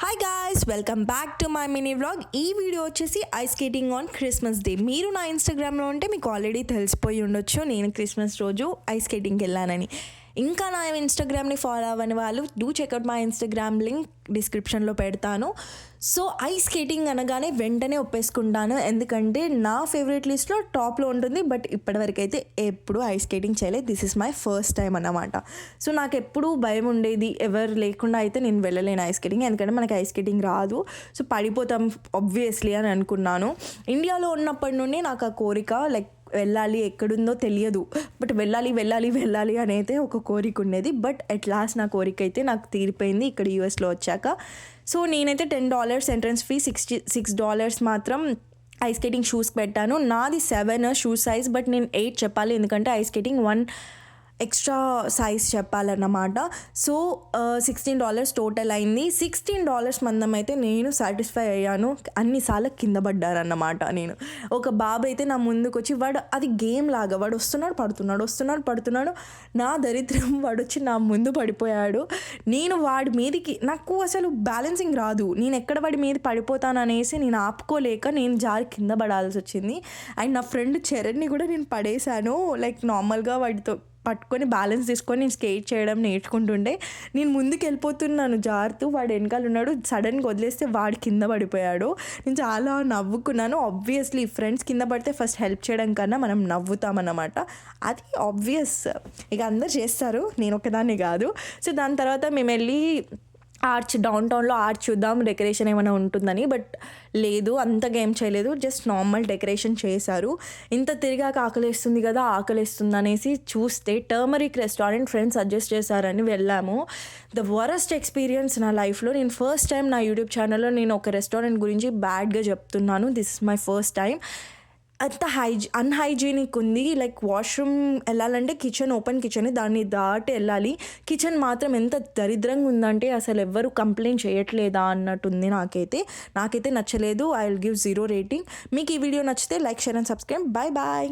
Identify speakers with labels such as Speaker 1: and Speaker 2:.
Speaker 1: Hi guys, welcome back to my mini vlog. ఈ video వచ్చేసి ice skating on Christmas day. మీరు నా ఇన్స్టాగ్రామ్లో ఉంటే మీకు ఆల్రెడీ తెలిసిపోయి ఉండొచ్చు నేను క్రిస్మస్ రోజు ఐస్ స్కేటింగ్కి వెళ్ళానని. ఇంకా నా ఇన్స్టాగ్రామ్ని ఫాలో అవ్వని వాళ్ళు do checkout my Instagram link డిస్క్రిప్షన్లో పెడతాను. సో ఐస్ స్కేటింగ్ అనగానే వెంటనే ఒప్పేసుకుంటాను, ఎందుకంటే నా ఫేవరెట్ లిస్ట్లో టాప్లో ఉంటుంది. బట్ ఇప్పటివరకు అయితే ఎప్పుడు ఐస్ స్కేటింగ్ చేయలేదు. This is my first time అన్నమాట. సో నాకు ఎప్పుడు భయం ఉండేది, ఎవరు లేకుండా అయితే నేను వెళ్ళలేను ఐస్ స్కేటింగ్, ఎందుకంటే మనకి ఐస్ స్కేటింగ్ రాదు. సో పడిపోతాం ఆబ్వియస్లీ అని అనుకున్నాను. ఇండియాలో ఉన్నప్పటి నుండి నాకు ఆ కోరిక, లైక్ వెళ్ళాలి, ఎక్కడుందో తెలియదు, బట్ వెళ్ళాలి వెళ్ళాలి వెళ్ళాలి అని అయితే ఒక కోరిక ఉండేది. బట్ అట్ లాస్ట్ నా కోరిక అయితే నాకు తీరిపోయింది ఇక్కడ యూఎస్లో వచ్చాక. సో నేనైతే $10 ఎంట్రన్స్ ఫీ, $66 మాత్రం ఐస్ స్కేటింగ్ షూస్కి పెట్టాను. నాది 7 షూ సైజ్, బట్ నేను 8 చెప్పాలి, ఎందుకంటే ఐస్ స్కేటింగ్ 1 ఎక్స్ట్రా సైజ్ చెప్పాలన్నమాట. సో $16 టోటల్ అయింది. $16 మందం అయితే నేను సాటిస్ఫై అయ్యాను. అన్నిసార్లు కింద పడ్డారన్నమాట. నేను ఒక బాబు అయితే నా ముందుకు వచ్చి, వాడు అది గేమ్ లాగా, వాడు వస్తున్నాడు పడుతున్నాడు. నా దరిద్రం, వాడు వచ్చి నా ముందు పడిపోయాడు. నేను వాడి మీదకి, నాకు అసలు బ్యాలెన్సింగ్ రాదు, నేను ఎక్కడ వాడి మీద పడిపోతాను అనేసి నేను ఆపుకోలేక నేను జారి కింద పడాల్సి వచ్చింది. అండ్ నా ఫ్రెండ్ చరణ్ని కూడా నేను పడేశాను. లైక్ నార్మల్గా వాడితో పట్టుకొని బ్యాలెన్స్ తీసుకొని నేను స్కేట్ చేయడం నేర్చుకుంటుండే, నేను ముందుకు వెళ్ళిపోతున్నాను జారుతూ, వాడు వెనకాల ఉన్నాడు. సడన్గా వదిలేస్తే వాడు కింద పడిపోయాడు. నేను చాలా నవ్వుకున్నాను. ఆబ్వియస్లీ ఫ్రెండ్స్ కింద పడితే ఫస్ట్ హెల్ప్ చేయడం కన్నా మనం నవ్వుతామన్నమాట, అది ఆబ్వియస్. ఇక అందరు చేస్తారు, నేను ఒకదాన్ని కాదు. సో దాని తర్వాత మేము వెళ్ళి డౌన్ టౌన్లో ఆర్చ్ చూద్దాం, డెకరేషన్ ఏమైనా ఉంటుందని. బట్ లేదు, అంతగా ఏం చేయలేదు, జస్ట్ నార్మల్ డెకరేషన్ చేశారు. ఇంత తిరిగాక ఆకలిస్తుంది కదా, ఆకలిస్తుంది అనేసి చూస్తే టర్మరిక్ రెస్టారెంట్ ఫ్రెండ్స్ సజెస్ట్ చేశారని వెళ్ళాము. ద వరస్ట్ ఎక్స్పీరియన్స్ నా లైఫ్లో. నేను ఫస్ట్ టైం నా యూట్యూబ్ ఛానల్లో నేను ఒక రెస్టారెంట్ గురించి బ్యాడ్గా చెప్తున్నాను. This is my first time. అంత అన్హైజీనిక్ ఉంది. లైక్ వాష్రూమ్ వెళ్ళాలంటే కిచెన్, ఓపెన్ కిచెన్, దాన్ని దాటి వెళ్ళాలి. కిచెన్ మాత్రం ఎంత దరిద్రంగా ఉందంటే అసలు ఎవ్వరు కంప్లైంట్ చేయట్లేదా అన్నట్టుంది. నాకైతే నచ్చలేదు. I will give 0 rating. మీకు ఈ వీడియో నచ్చితే like, share and subscribe. Bye bye.